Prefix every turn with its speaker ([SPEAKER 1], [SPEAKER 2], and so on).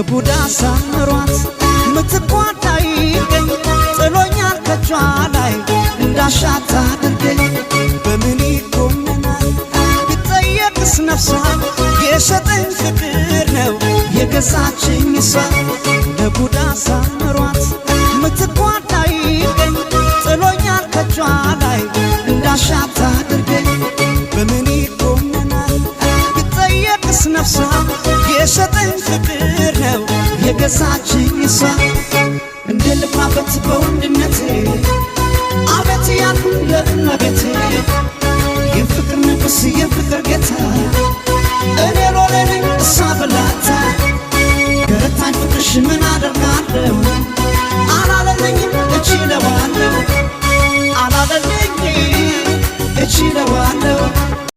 [SPEAKER 1] ቡዳ ሳምሯት ምትቋዳ ይገኝ ጥሎኛል ከጇ ላይ እንዳሻት አድርገኝ በምን ይኮነናል ቢጠየቅስ ነፍሷ የሸጠኝ ፍቅር ነው የገዛችኝ እሷ ቡዳ ሳምሯት ምትቋዳ ይገኝ ጥሎኛል ከጇ ላይ እንዳሻት አድርገኝ በምን ይኮነናል ቢጠየቅስ ነፍሷ የሸጠኝ ፍቅር ነው የገዛችኝ እሷ እንደ ልፋበት በወንድነቴ አቤት ያልኩ ለእመቤቴ የፍቅር ንጉሥ የፍቅር ጌታ